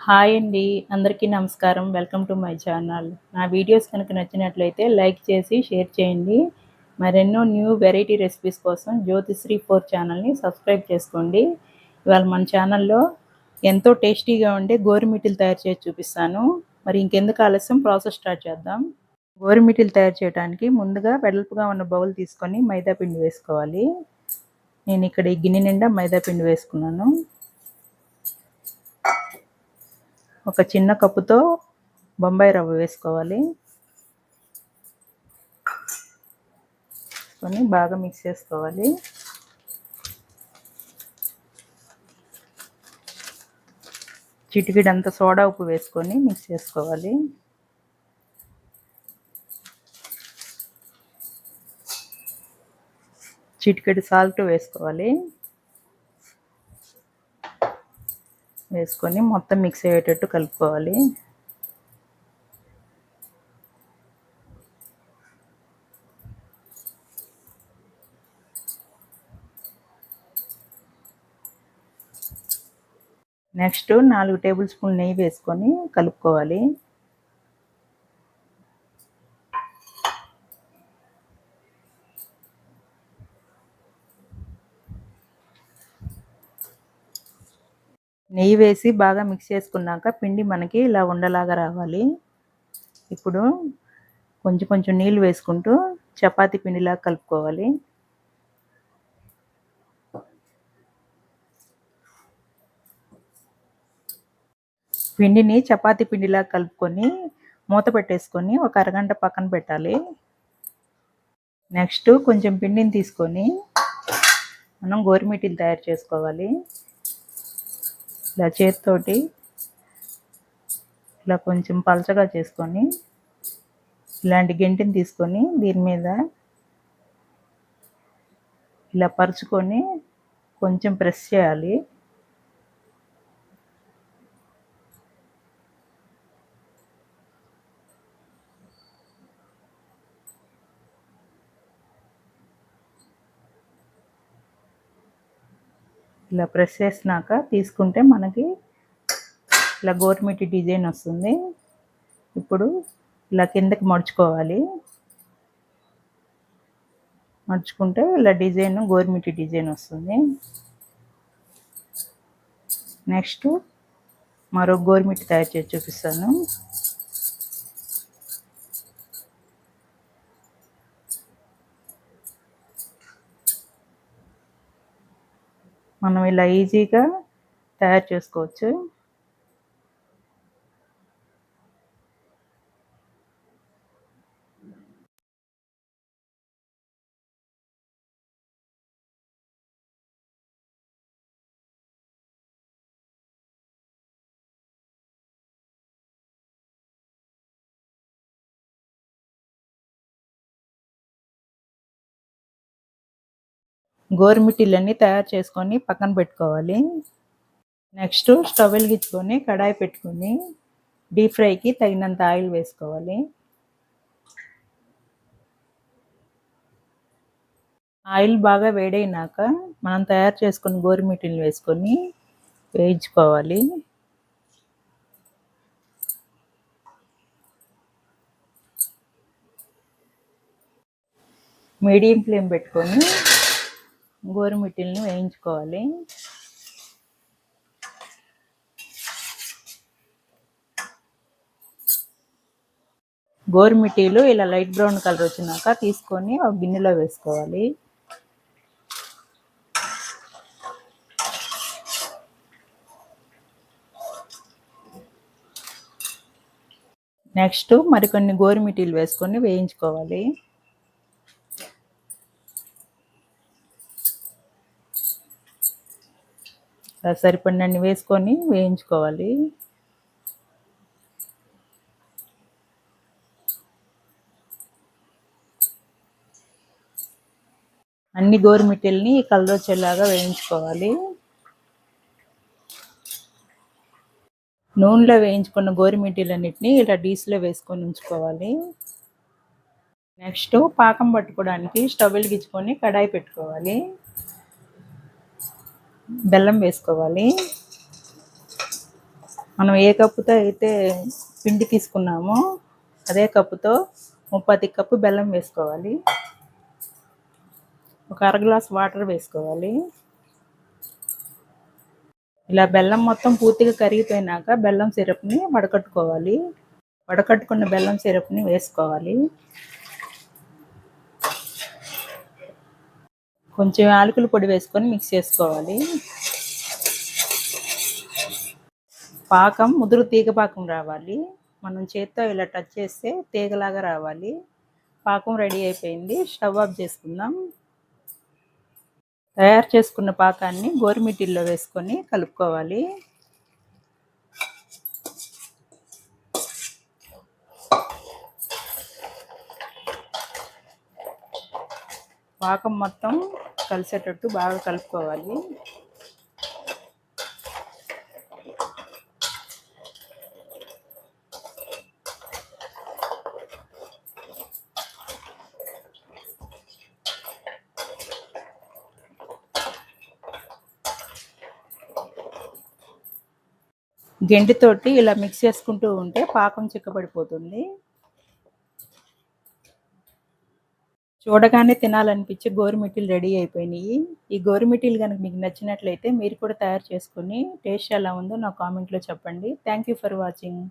Hi అండి. అందరికీ నమస్కారం. Welcome to my channel. నా వీడియోస్ కనుక నచ్చినట్లయితే లైక్ చేసి, షేర్ చేయండి. మరెన్నో న్యూ వెరైటీ రెసిపీస్ కోసం జ్యోతిశ్రీ 4 ఛానల్‌ని సబ్స్క్రైబ్ చేసుకోండి. ఇవాళ మన ఛానల్‌లో ఎంతో టేస్టీగా ఉండే గోరుమిటీలు తయారు చేసి చూపిస్తాను. మరి ఇంకెందుకు ఆలస్యం ప్రాసెస్ స్టార్ట్ చేద్దాం. గోరుమిటీలు తయారు చేయడానికి ముందుగా వెడల్పుగా ఉన్న బౌల్ తీసుకొని మైదా పిండి వేసుకోవాలి. నేను ఇక్కడ ఈ గిన్నె నిండా మైదా పిండి వేసుకున్నాను. ఒక చిన్న కప్పుతో బొంబాయి రవ్వ వేసుకోవాలి. బాగా మిక్స్ చేసుకోవాలి. చిటికెడంత సోడా ఉప్పు వేసుకొని మిక్స్ చేసుకోవాలి. చిటికెడు సాల్ట్ వేసుకోవాలి. వేసుకొని మొత్తం మిక్స్ అయ్యేటట్టు కలుపుకోవాలి. నెక్స్ట్ 4 టేబుల్ స్పూన్ నెయ్యి వేసుకొని కలుపుకోవాలి. నెయ్యి వేసి బాగా మిక్స్ చేసుకున్నాక పిండి మనకి ఇలా ఉండలాగా రావాలి. ఇప్పుడు కొంచెం కొంచెం నీళ్ళు వేసుకుంటూ చపాతీ పిండిలాగా కలుపుకోవాలి. పిండిని చపాతీ పిండిలాగా కలుపుకొని మూత పెట్టేసుకొని ఒక అరగంట పక్కన పెట్టాలి. నెక్స్ట్ కొంచెం పిండిని తీసుకొని మనం గోరుమిటీలు తయారు చేసుకోవాలి. ఇలా చేతితోటి ఇలా కొంచెం పలచగా చేసుకొని ఇలాంటి గెంటిని తీసుకొని దీని మీద ఇలా పరుచుకొని కొంచెం ప్రెస్ చేయాలి. ఇలా ప్రెస్ చేసినాక తీసుకుంటే మనకి ఇలా గోరుమిటీ డిజైన్ వస్తుంది. ఇప్పుడు ఇలా కిందకి మడుచుకోవాలి. మడుచుకుంటే ఇలా డిజైన్ గోరుమిటీ డిజైన్ వస్తుంది. నెక్స్ట్ మరో గోరుమిటీ తయారు చేసి చూపిస్తాను. మనం ఇలా ఈజీగా తయారు చేసుకోవచ్చు. గోరుమిటీలన్నీ తయారు చేసుకొని పక్కన పెట్టుకోవాలి. నెక్స్ట్ స్టవ్ వెలిగించుకొని కడాయి పెట్టుకొని డీప్ ఫ్రైకి తగినంత ఆయిల్ వేసుకోవాలి. ఆయిల్ బాగా వేడైనాక మనం తయారు చేసుకున్న గోరుమిటీలు వేసుకొని వేయించుకోవాలి. మీడియం ఫ్లేమ్ పెట్టుకొని గోరుమిటీలను వేయించుకోవాలి. గోరుమిటీలు ఇలా లైట్ బ్రౌన్ కలర్ వచ్చినాక తీసుకొని ఒక గిన్నెలో వేసుకోవాలి. నెక్స్ట్ మరికొన్ని గోరుమిటీలు వేసుకొని వేయించుకోవాలి. సరిపడినన్ని వేసుకొని వేయించుకోవాలి. అన్ని గోరుమిటీలని ఈ కలర్ వచ్చేలాగా వేయించుకోవాలి. నూనెలో వేయించుకున్న గోరుమిటీలన్నిటిని ఇలా డీస్లో వేసుకొని ఉంచుకోవాలి. నెక్స్ట్ పాకం పట్టుకోవడానికి స్టవ్ వెలిగించుకొని కడాయి పెట్టుకోవాలి. బెల్లం వేసుకోవాలి. మనం ఏ కప్పుతో అయితే పిండి తీసుకున్నామో అదే కప్పుతో 30 కప్పు బెల్లం వేసుకోవాలి. ఒక అర గ్లాస్ వాటర్ వేసుకోవాలి. ఇలా బెల్లం మొత్తం పూర్తిగా కరిగిపోయినాక బెల్లం సిరప్ని వడకట్టుకోవాలి. వడకట్టుకున్న బెల్లం సిరప్ని వేసుకోవాలి. కొంచెం యాలకుల పొడి వేసుకొని మిక్స్ చేసుకోవాలి. పాకం ముదురు తీగ పాకం రావాలి. మనం చేత్తో ఇలా టచ్ చేస్తే తీగలాగా రావాలి. పాకం రెడీ అయిపోయింది. స్టవ్ ఆఫ్ చేసుకుందాం. తయారు చేసుకున్న పాకాన్ని గోరుమిటీల్లో వేసుకొని కలుపుకోవాలి. పాకం మొత్తం కలిసేటట్టు బాగా కలుపుకోవాలి. గెంటితోటి ఇలా మిక్స్ చేసుకుంటూ ఉంటే పాకం చిక్కబడిపోతుంది. చూడగానే తినాలనిపించే గోరుమిటీలు రెడీ అయిపోయినాయి. ఈ గోరుమిటీలు కనుక మీకు నచ్చినట్లయితే మీరు కూడా తయారు చేసుకొని టేస్ట్ ఎలా ఉందో నా కామెంట్లో చెప్పండి. Thank you for watching.